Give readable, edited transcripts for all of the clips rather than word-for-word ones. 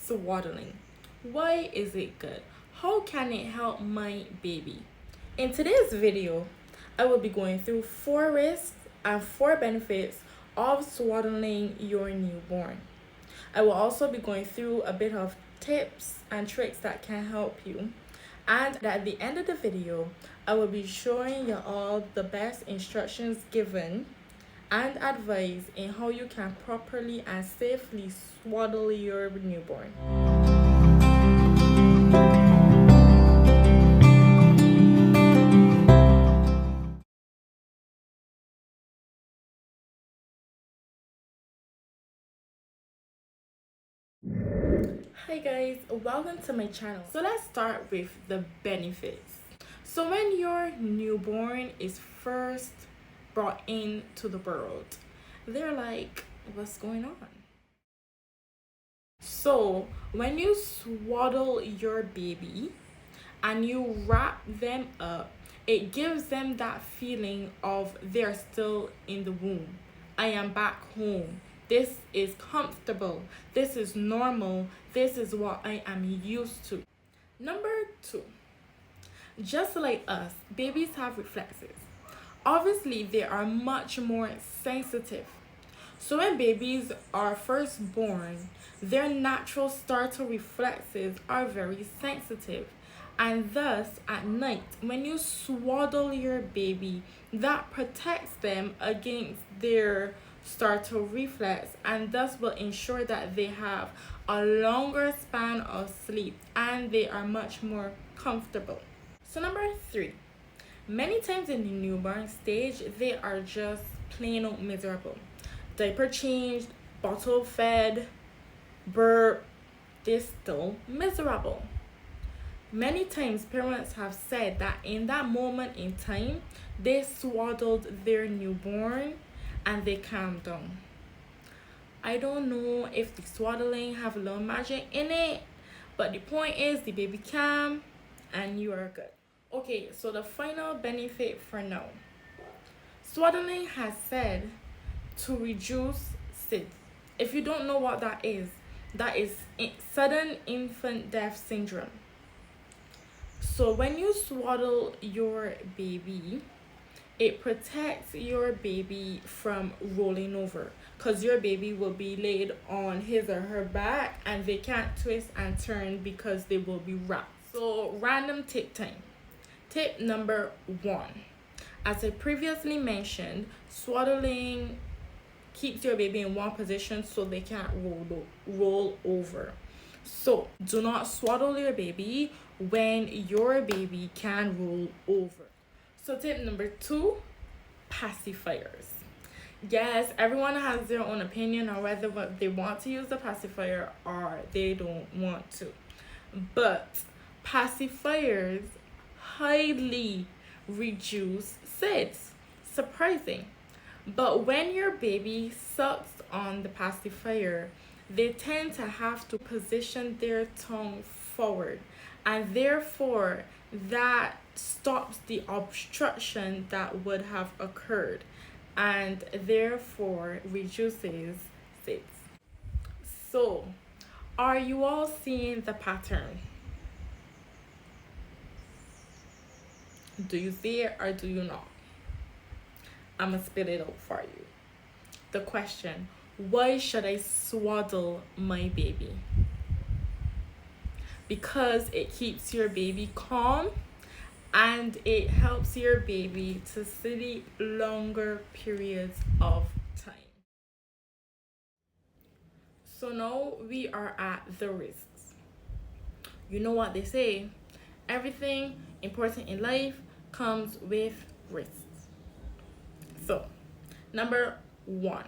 swaddling? Why is it good? How can it help my baby? In today's video, I will be going through 4 risks and 4 benefits of swaddling your newborn. I will also be going through a bit of tips and tricks that can help you. And at the end of the video, I will be showing you all the best instructions given and advice in how you can properly and safely swaddle your newborn. Hi guys, welcome to my channel. So let's start with the benefits. So when your newborn is first brought into the world, they're like, what's going on? So when you swaddle your baby and you wrap them up, it gives them that feeling of they're still in the womb. I am back home. This is comfortable. This is normal. This is what I am used to. Number 2, just like us, babies have reflexes. Obviously, they are much more sensitive. So when babies are first born, their natural startle reflexes are very sensitive. And thus, at night, when you swaddle your baby, that protects them against their startle reflex and thus will ensure that they have a longer span of sleep and they are much more comfortable. So number 3, many times in the newborn stage, they are just plain old miserable. Diaper changed, bottle fed, burp, they're still miserable. Many times parents have said that in that moment in time, they swaddled their newborn and they calmed down. I don't know if the swaddling have a little magic in it, but the point is the baby calm and you are good. Okay, so the final benefit for now. Swaddling has said to reduce SIDS. If you don't know what that is sudden infant death syndrome. So when you swaddle your baby, it protects your baby from rolling over because your baby will be laid on his or her back and they can't twist and turn because they will be wrapped. So random tip time. Tip number 1. As I previously mentioned, swaddling keeps your baby in one position so they can't roll over. So do not swaddle your baby when your baby can roll over. So tip number 2, pacifiers. Yes, everyone has their own opinion on whether they want to use the pacifier or they don't want to. But pacifiers highly reduce SIDS. Surprising. But when your baby sucks on the pacifier, they tend to have to position their tongue forward, and therefore that stops the obstruction that would have occurred and therefore reduces SIDS. So, are you all seeing the pattern? Do you see it or do you not? I'm gonna spit it out for you. The question: why should I swaddle my baby? Because it keeps your baby calm and it helps your baby to sleep longer periods of time. So now we are at the risks. You know what they say, everything important in life comes with risks. So, number 1,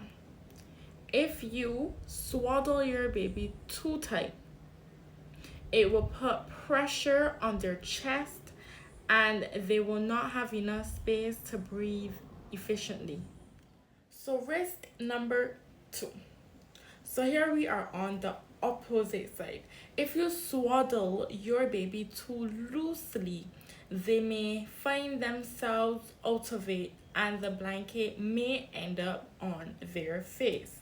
if you swaddle your baby too tight, it will put pressure on their chest and they will not have enough space to breathe efficiently. So risk number 2. So here we are on the opposite side. If you swaddle your baby too loosely, they may find themselves out of it and the blanket may end up on their face.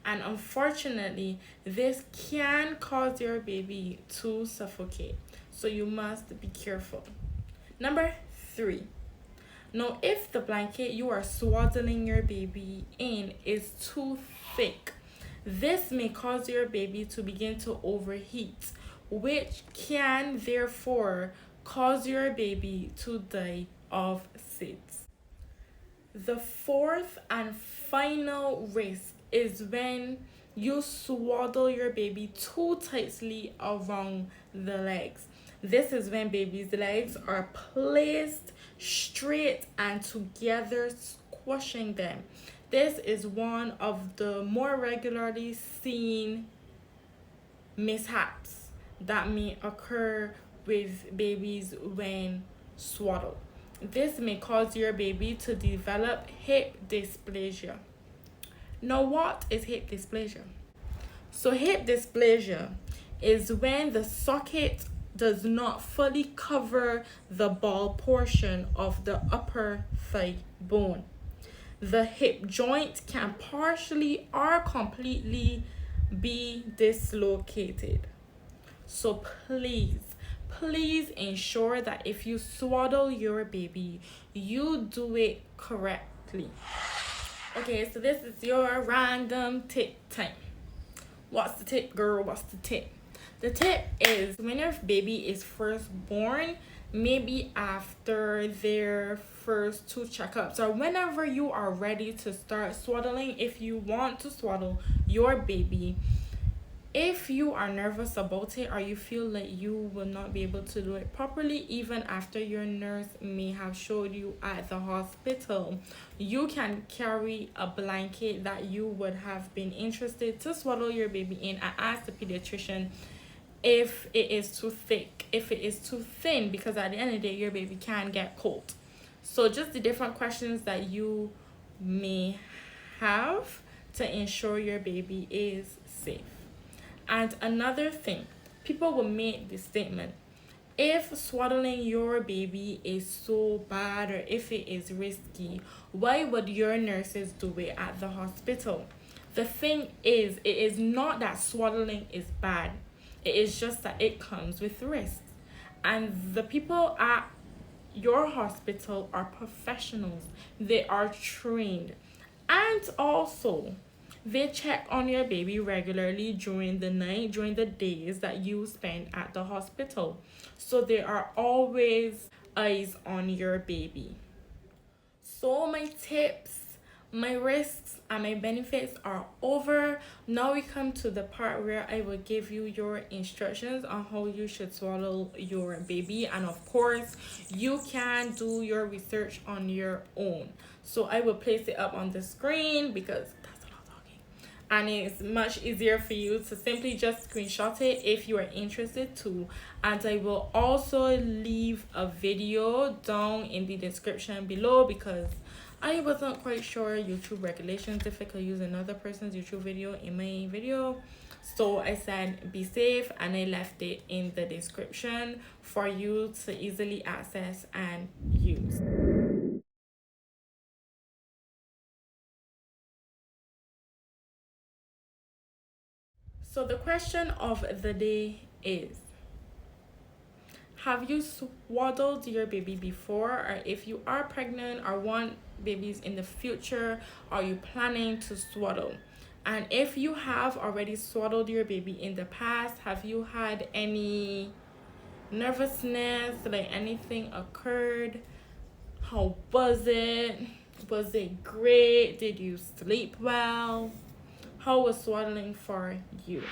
And unfortunately, this can cause your baby to suffocate. So you must be careful. Number 3. Now, if the blanket you are swaddling your baby in is too thick, this may cause your baby to begin to overheat, which can therefore cause your baby to die of SIDS. The fourth and final risk is when you swaddle your baby too tightly around the legs. This is when baby's legs are placed straight and together, squashing them. This is one of the more regularly seen mishaps that may occur with babies when swaddled. This may cause your baby to develop hip dysplasia. Now, what is hip dysplasia? So, hip dysplasia is when the socket does not fully cover the ball portion of the upper thigh bone. The hip joint can partially or completely be dislocated. So please ensure that if you swaddle your baby, you do it correctly. Okay, so this is your random tip time. What's the tip, girl? What's the tip? The tip is when your baby is first born, maybe after their first 2 checkups, or whenever you are ready to start swaddling, if you want to swaddle your baby, if you are nervous about it or you feel like you will not be able to do it properly, even after your nurse may have showed you at the hospital, you can carry a blanket that you would have been interested to swaddle your baby in and ask the pediatrician if it is too thick, if it is too thin, because at the end of the day, your baby can get cold. So just the different questions that you may have to ensure your baby is safe. And another thing, people will make this statement: if swaddling your baby is so bad or if it is risky, why would your nurses do it at the hospital? The thing is, it is not that swaddling is bad. It is just that it comes with risks. And the people at your hospital are professionals. They are trained. And also, they check on your baby regularly during the night, during the days that you spend at the hospital. So there are always eyes on your baby. So my tips, my risks, and my benefits are over. Now we come to the part where I will give you your instructions on how you should swaddle your baby. And of course, you can do your research on your own. So I will place it up on the screen because and it's much easier for you to simply just screenshot it if you are interested to. And I will also leave a video down in the description below because I wasn't quite sure YouTube regulations if I could use another person's YouTube video in my video. So I said be safe, and I left it in the description for you to easily access and use. So the question of the day is, have you swaddled your baby before? Or if you are pregnant or want babies in the future, are you planning to swaddle? And if you have already swaddled your baby in the past, have you had any nervousness, like anything occurred? How was it? Was it great? Did you sleep well? How was swaddling for you?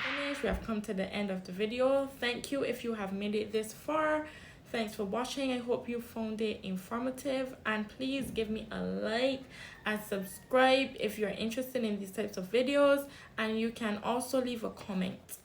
We have come to the end of the video. Thank you if you have made it this far. Thanks for watching. I hope you found it informative, and please give me a like and subscribe if you're interested in these types of videos, and you can also leave a comment.